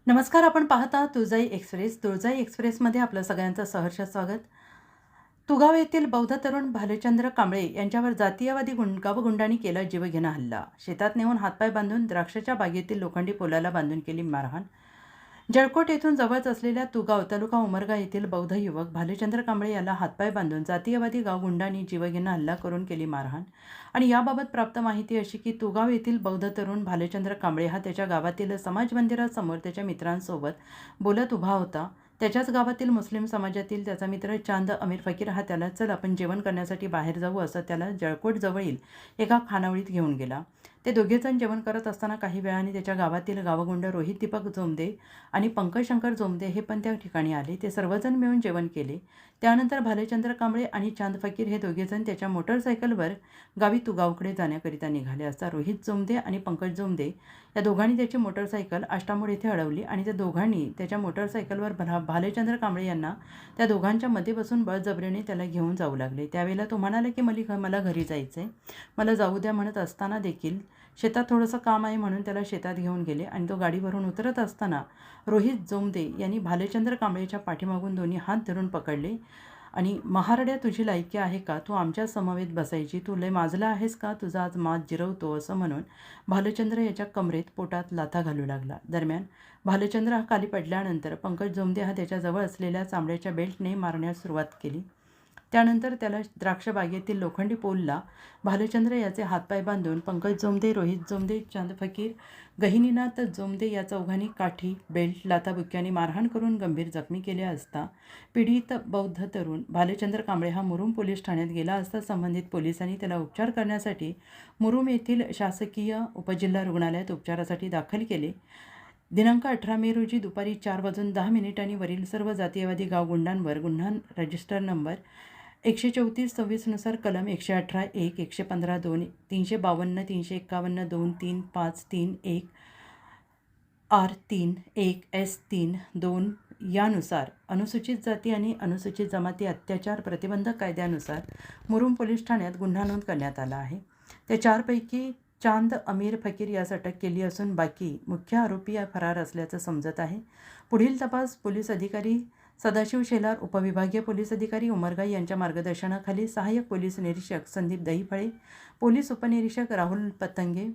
नमस्कार. आपण पाहता तुळजाई एक्सप्रेस. तुळजाई एक्सप्रेसमध्ये आपलं सगळ्यांचं सहर्ष स्वागत. तुगाव येथील बौद्ध तरुण भालचंद्र कांबळे यांच्यावर जातीयवादी गावगुंडांनी केला जीवघेणा हल्ला. शेतात नेऊन हातपाय बांधून द्राक्षाच्या बागेतील लोखंडी पोलाला बांधून केली मारहाण. जळकोट येथून जवळच असलेल्या तुगाव तालुका उमरगा येथील बौद्ध युवक भालचंद्र कांबळे याला हातपाय बांधून जातीयवादी गावगुंडांनी जीवघेणा हल्ला करून केली मारहाण. आणि याबाबत प्राप्त माहिती अशी की तुगाव येथील बौद्ध तरुण भालचंद्र कांबळे हा त्याच्या गावातील समाज मंदिरासमोर त्याच्या मित्रांसोबत बोलत उभा होता. त्याच्याच गावातील मुस्लिम समाजातील त्याचा मित्र चांद अमीर फकीर हा त्याला चल आपण जेवण करण्यासाठी बाहेर जाऊ असं त्याला जळकोट जवळील एका खानावळीत घेऊन गेला. ते दोघेजण जेवण करत असताना काही वेळाने त्याच्या गावातील गावगुंड रोहित दीपक जोमदे आणि पंकज शंकर जोमदे हे पण त्या ठिकाणी आले. ते सर्वजण मिळून जेवण केले. त्यानंतर भालचंद्र कांबळे आणि चांद फकीर हे दोघेजण त्याच्या मोटरसायकलवर गावी तुगावकडे जाण्याकरिता निघाले असता रोहित जोमदे आणि पंकज जोमदे या दोघांनी त्याची मोटरसायकल आष्टामोड येथे अडवली आणि त्या दोघांनी त्याच्या मोटरसायकलवर भालचंद्र कांबळे यांना त्या दोघांच्या मध्ये बसून बळजबरीने त्याला घेऊन जाऊ लागले. त्यावेळेला तो म्हणाला की मला घरी जायचं आहे, मला जाऊ द्या म्हणत असताना देखील शेतात थोडंसं काम आहे म्हणून त्याला शेतात घेऊन गेले. आणि तो गाडीवरून उतरत असताना रोहित जोमदे यांनी भालचंद्र कांबळेच्या पाठीमागून दोन्ही हात धरून पकडले आणि महारड्या तुझी लायकी आहे का, तू आमच्या समवेत बसायची, तू लय माजला आहेस का, तुझा आज माज जिरवतो असं म्हणून भालचंद्र याच्या कमरेत पोटात लाथा घालू लागला. दरम्यान भालचंद्र हा खाली पडल्यानंतर पंकज जोमदे हा त्याच्याजवळ असलेल्या चांबड्याच्या बेल्टने मारण्यास सुरुवात केली. त्यानंतर त्याला द्राक्ष बागेतील लोखंडी पोलला भालचंद्र याचे हातपाय बांधून पंकज जोमदे, रोहित जोमदे, चांद फकीर, गहिनीनाथ जोमदे या चौघांनी काठी, बेल्ट, लाथाबुक्क्यांनी मारहाण करून गंभीर जखमी केले असता पीडित बौद्ध तरुण भालचंद्र कांबळे हा मुरुम पोलीस ठाण्यात गेला असता संबंधित पोलिसांनी त्याला उपचार करण्यासाठी मुरुम येथील शासकीय उपजिल्हा रुग्णालयात उपचारासाठी दाखल केले. दिनांक 18 मे रोजी दुपारी 4:10 वरील सर्व जातीयवादी गावगुंडांवर गुन्हा रजिस्टर नंबर 134-26 नुसार कलम 118(1), 115(2), 352, 351, 2, 3, 5, 3, 1, R3, 1, S3, 2 यानुसार अनुसूचित जाती आणि अनुसूचित जमाती अत्याचार प्रतिबंधक कायद्यानुसार मुरुम पोलीस ठाण्यात गुन्हा नोंद करण्यात आला आहे. त्या चारपैकी चांद अमीर फकीर यास अटक केली असून बाकी मुख्य आरोपी फरार असल्याचं समजत आहे. पुढील तपास पोलीस अधिकारी सदाशिव शेलार, उपविभागीय पोलीस अधिकारी उमरगा यांच्या मार्गदर्शनाखाली सहाय्यक पोलीस निरीक्षक संदीप दहीफळे, पोलीस उपनिरीक्षक राहुल पतंगे,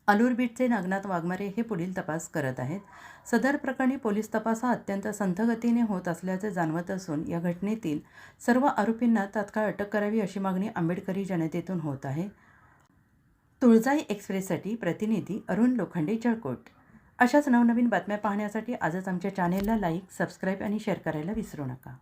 अलूर बीटचे नागनाथ वाघमारे हे पुढील तपास करत आहेत. सदर प्रकरणी पोलीस तपास हा अत्यंत संथ गतीने होत असल्याचे जाणवत असून या घटनेतील सर्व आरोपींना तात्काळ अटक करावी अशी मागणी आंबेडकरी जनतेतून होत आहे. तुळजाई एक्सप्रेससाठी प्रतिनिधी अरुण लोखंडे, जळकोट. अशाच नवनवीन बातम्या पाहण्यासाठी आजच आमच्या चॅनेलला लाईक, सबस्क्राईब आणि शेअर करायला विसरू नका.